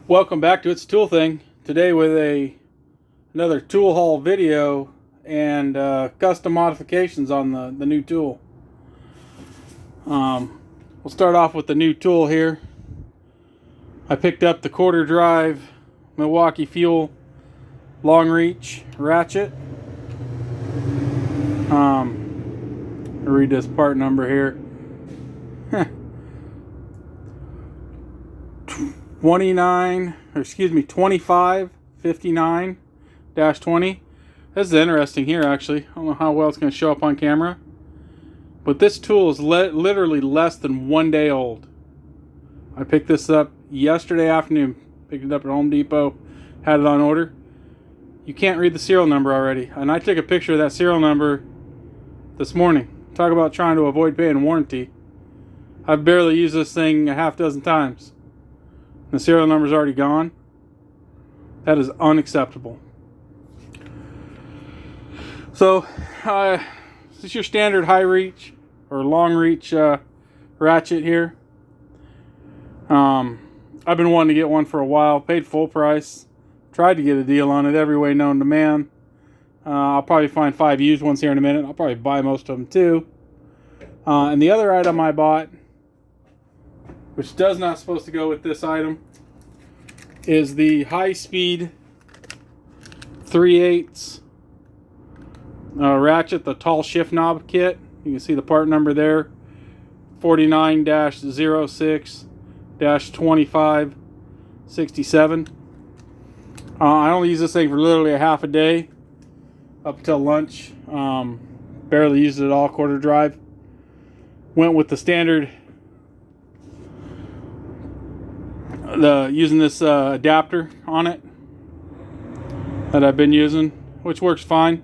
Welcome back to It's a Tool Thing. Today with another tool haul video and custom modifications on the new tool. We'll start off with the new tool here. I picked up the quarter drive Milwaukee fuel long reach ratchet. I'll read this part number here. 2559-20. This is interesting here, actually. I don't know how well it's going to show up on camera, but this tool is literally less than 1 day old. I picked this up yesterday afternoon. Picked it up at Home Depot. Had it on order. You can't read the serial number already, and I took a picture of that serial number this morning. Talk about trying to avoid paying warranty. I've barely used this thing a half dozen times. The serial number's already gone. That is unacceptable. So, this is your standard high reach or long reach ratchet here. I've been wanting to get one for a while. Paid full price. Tried to get a deal on it every way known to man. I'll probably find 5 used ones here in a minute. I'll probably buy most of them too. And the other item I bought, which does not supposed to go with this item, is the high-speed 3/8 ratchet, the tall shift knob kit. You can see the part number there, 49-06-2567. I only use this thing for literally a half a day, up until lunch. Barely used it at all, quarter drive. Went with the standard, using this adapter on it that I've been using, which works fine.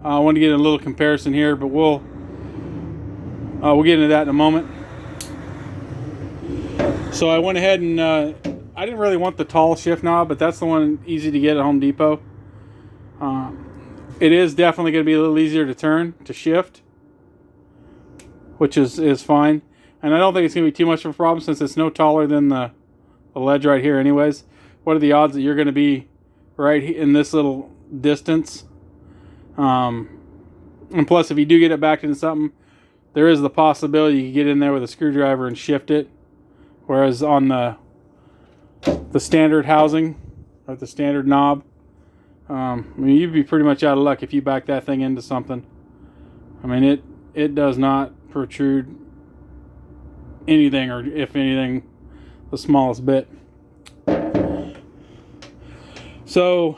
I want to get a little comparison here, but we'll get into that in a moment. So I went ahead and I didn't really want the tall shift knob, but that's the one easy to get at Home Depot. It is definitely going to be a little easier to turn, to shift, which is fine. And I don't think it's going to be too much of a problem since it's no taller than the ledge right here anyways. What are the odds that you're going to be right in this little distance? And plus, if you do get it back into something, there is the possibility you can get in there with a screwdriver and shift it. Whereas on the standard housing, or the standard knob, I mean, you'd be pretty much out of luck if you back that thing into something. I mean, it does not protrude anything, or if anything, the smallest bit. So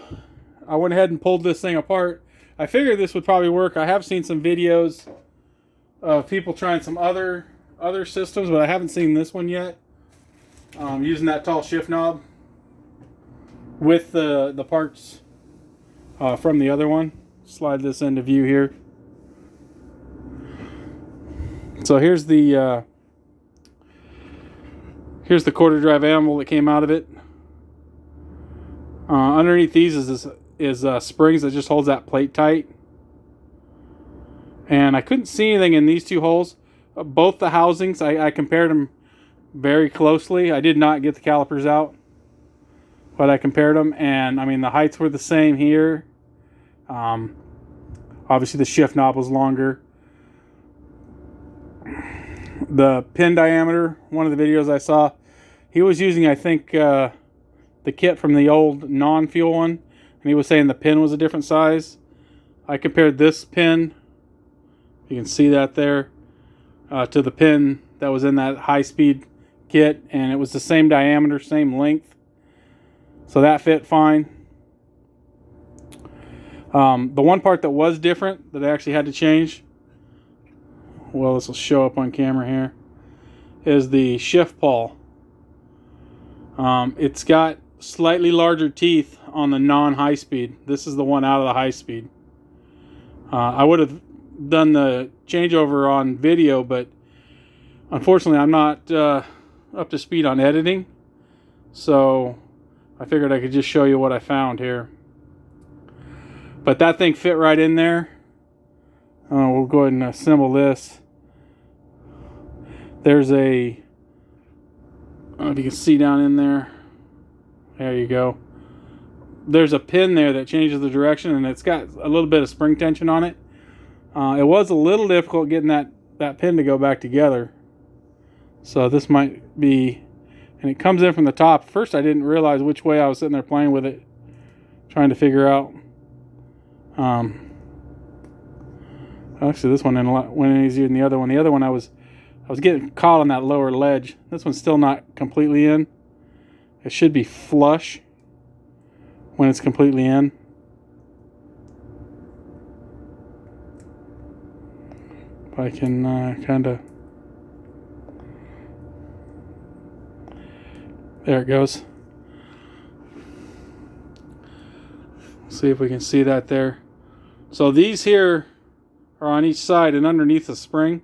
I went ahead and pulled this thing apart. I figured this would probably work. I have seen some videos of people trying some other systems, but I haven't seen this one yet. Using that tall shift knob with the parts from the other one. Slide this into view here. So here's the quarter drive animal that came out of it. Underneath these is springs that just holds that plate tight. And I couldn't see anything in these two holes. Both the housings, I compared them very closely. I did not get the calipers out, but I compared them, and I mean the heights were the same here. Obviously the shift knob was longer. The pin diameter, one of the videos I saw, he was using, I think, the kit from the old non-fuel one, and he was saying the pin was a different size. I compared this pin, you can see that there, to the pin that was in that high-speed kit, and it was the same diameter, same length, so that fit fine. The one part that was different, that I actually had to change, well, this will show up on camera here, is the shift pawl. It's got slightly larger teeth on the non-high speed. This is the one out of the high speed. I would have done the changeover on video, but unfortunately I'm not up to speed on editing, so I figured I could just show you what I found here. But that thing fit right in there. We'll go ahead and assemble this. There's a, I don't know if you can see down in there, There you go. There's a pin there that changes the direction, and it's got a little bit of spring tension on it. It was a little difficult getting that pin to go back together. So this might be, and it comes in from the top. First I didn't realize which way I was sitting there playing with it, trying to figure out. Actually this one went in easier than the other one. The other one I was getting caught on that lower ledge. This one's still not completely in. It should be flush when it's completely in. If I can kind of... There it goes. See if we can see that there. So these here are on each side and underneath the spring.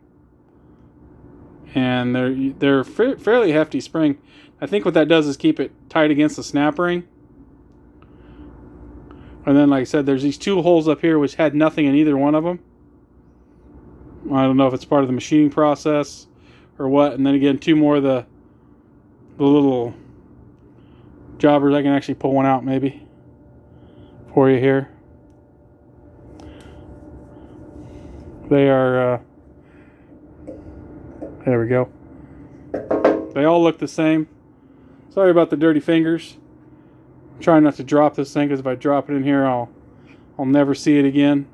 And they're fairly hefty spring. I think what that does is keep it tight against the snap ring. And then, like I said, there's these two holes up here which had nothing in either one of them. I don't know if it's part of the machining process or what. And then again, two more of the little jobbers. I can actually pull one out maybe for you here. They are, there we go. They all look the same. Sorry about the dirty fingers. I'm trying not to drop this thing, because if I drop it in here, I'll never see it again.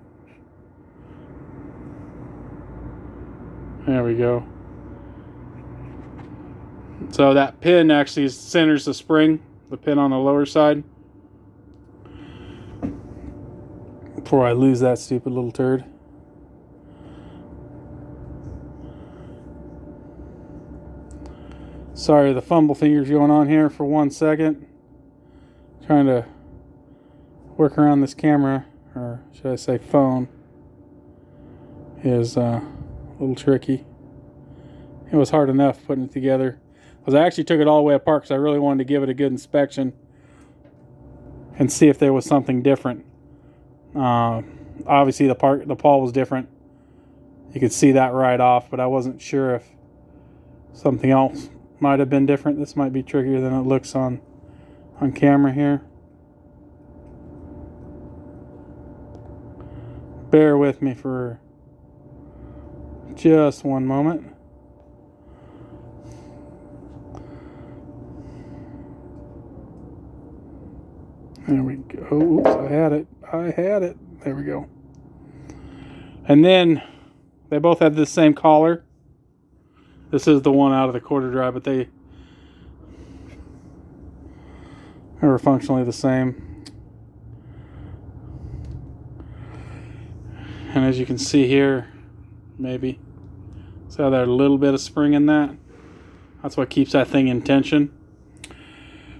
There we go. So that pin actually centers the spring, the pin on the lower side. Before I lose that stupid little turd. Sorry, the fumble fingers going on here for 1 second. Trying to work around this camera, or should I say phone, is a little tricky. It was hard enough putting it together, because I actually took it all the way apart because I really wanted to give it a good inspection and see if there was something different. Obviously the pawl was different. You could see that right off, but I wasn't sure if something else might have been different. This might be trickier than it looks on camera here. Bear with me for just one moment. There we go. Oops, I had it. There we go. And then they both had this same collar. This is the one out of the quarter drive, but they were functionally the same. And as you can see here, maybe, so there's a little bit of spring in that. That's what keeps that thing in tension.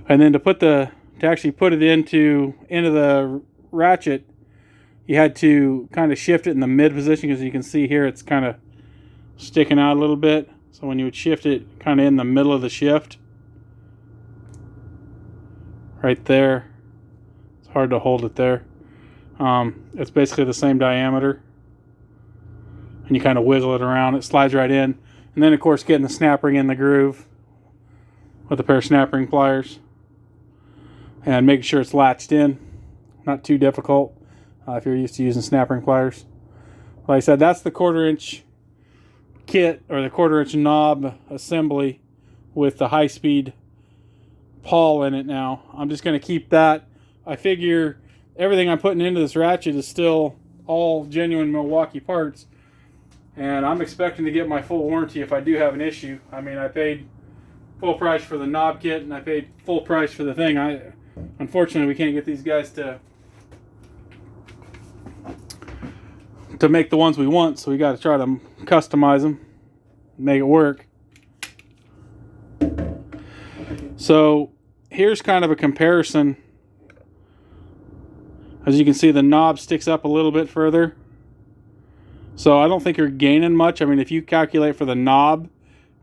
And then to actually put it into the ratchet, you had to kind of shift it in the mid position, because you can see here it's kind of sticking out a little bit. So when you would shift it kind of in the middle of the shift, right there, it's hard to hold it there. It's basically the same diameter, and you kind of wiggle it around, it slides right in. And then of course getting the snap ring in the groove with a pair of snap ring pliers and making sure it's latched in. Not too difficult if you're used to using snap ring pliers. Like I said, that's the 1/4 inch kit, or the 1/4 inch knob assembly with the high-speed pawl in it. Now I'm just going to keep that. I figure everything I'm putting into this ratchet is still all genuine Milwaukee parts, and I'm expecting to get my full warranty if I do have an issue. I mean, I paid full price for the knob kit, and I paid full price for the thing. Unfortunately, we can't get these guys to make the ones we want, so we got to try to customize them, make it work. So here's kind of a comparison. As you can see, the knob sticks up a little bit further, so I don't think you're gaining much. I mean, if you calculate for the knob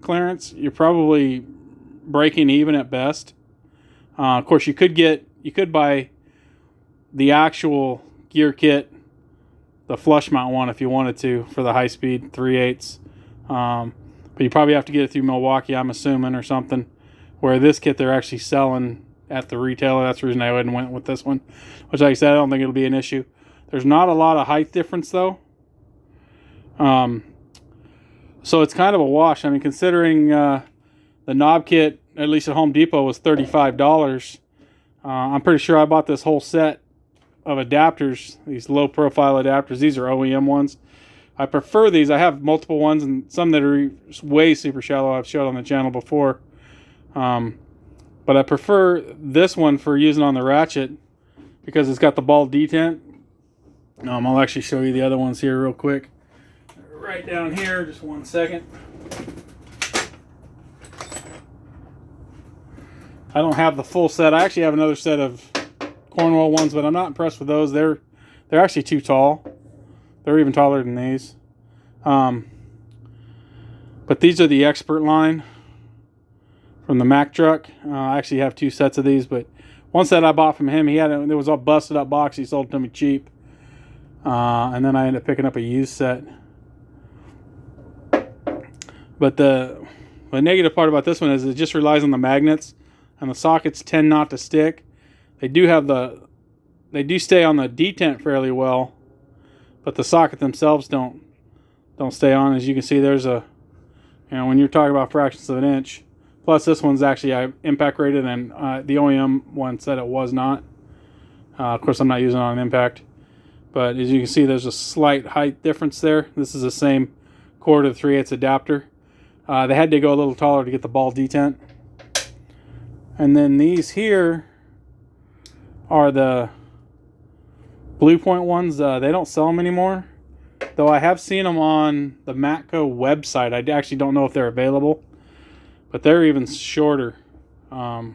clearance, you're probably breaking even at best. Of course, you could buy the actual gear kit, the flush mount one, if you wanted to, for the high speed 3/8. But you probably have to get it through Milwaukee, I'm assuming, or something. Where this kit they're actually selling at the retailer. That's the reason I went and went with this one, which, like I said, I don't think it'll be an issue. There's not a lot of height difference though. So it's kind of a wash. I mean, considering the knob kit, at least at Home Depot, was $35. I'm pretty sure I bought this whole set of adapters, these low profile adapters. These are OEM ones. I prefer these. I have multiple ones and some that are way super shallow I've showed on the channel before. But I prefer this one for using on the ratchet because it's got the ball detent. I'll actually show you the other ones here real quick. Right down here, just one second. I don't have the full set. I actually have another set of Cornwall ones, but I'm not impressed with those. They're actually too tall. They're even taller than these. But these are the Expert line from the Mack truck. I actually have two sets of these, but one set I bought from him, it was all busted up box. He sold it to me cheap. And then I ended up picking up a used set. But the negative part about this one is it just relies on the magnets, and the sockets tend not to stick. They do stay on the detent fairly well, but the socket themselves don't stay on. As you can see, there's when you're talking about fractions of an inch. Plus, this one's actually impact rated, and the OEM one said it was not. Of course, I'm not using it on impact, but as you can see, there's a slight height difference there. This is the same 1/4 to 3/8 adapter. They had to go a little taller to get the ball detent. And then these here are the Blue Point ones. They don't sell them anymore, though I have seen them on the Matco website. I actually don't know if they're available, but they're even shorter. And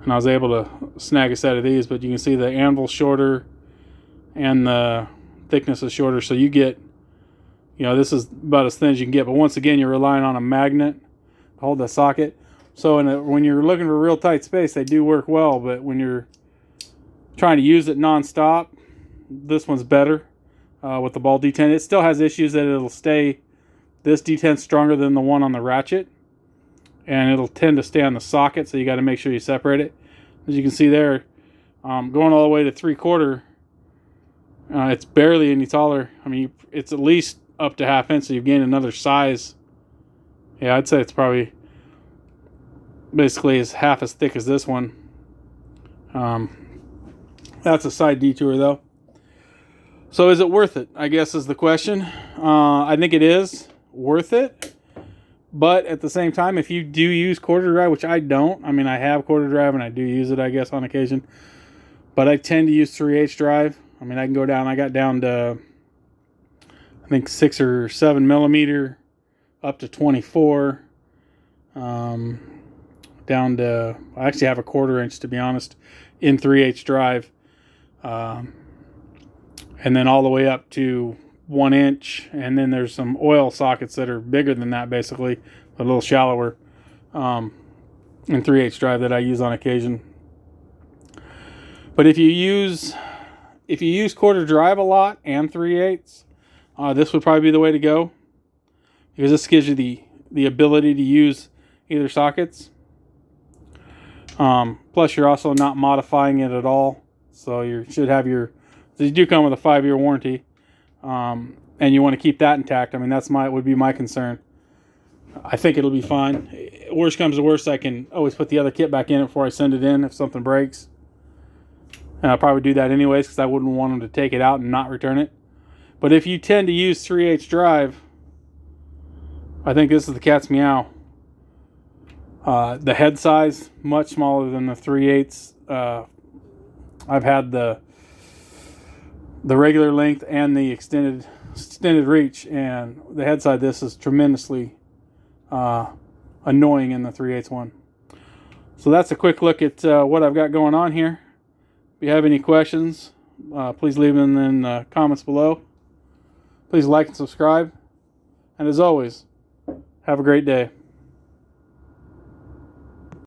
I was able to snag a set of these, but you can see the anvil's shorter and the thickness is shorter, so you get, this is about as thin as you can get, but once again, you're relying on a magnet to hold the socket. So when you're looking for real tight space, they do work well, but when you're trying to use it non-stop, this one's better with the ball detent. It still has issues that it'll stay, this detent's stronger than the one on the ratchet, and it'll tend to stay on the socket, so you got to make sure you separate it. As you can see there, going all the way to 3/4, it's barely any taller. I mean, it's at least up to 1/2 inch, so you've gained another size. Yeah, I'd say it's probably basically is half as thick as this one. That's a side detour though. So is it worth it, I guess, is the question. I think it is worth it, but at the same time, if you do use 1/4 drive, which I don't, I mean, I have 1/4 drive and I do use it, I guess, on occasion, but I tend to use 3/8 drive. I mean, I can go down, I got down to I think 6 or 7 millimeter up to 24, down to, I actually have a 1/4 inch, to be honest, in 3/8 drive, and then all the way up to 1 inch, and then there's some oil sockets that are bigger than that, basically a little shallower, in 3/8 drive that I use on occasion. But if you use 1/4 drive a lot and 3/8, this would probably be the way to go, because this gives you the ability to use either sockets. Plus, you're also not modifying it at all, so you should have they do come with a 5-year warranty, and you want to keep that intact. I mean, would be my concern. I think it'll be fine. Worst comes to worst, I can always put the other kit back in it before I send it in if something breaks. And I'll probably do that anyways, because I wouldn't want them to take it out and not return it. But if you tend to use 3/8 drive, I think this is the cat's meow. The head size, much smaller than the 3/8. I've had the regular length and the extended reach, and the head size, this is tremendously annoying in the 3/8 one. So that's a quick look at what I've got going on here. If you have any questions, please leave them in the comments below. Please like and subscribe. And as always, have a great day.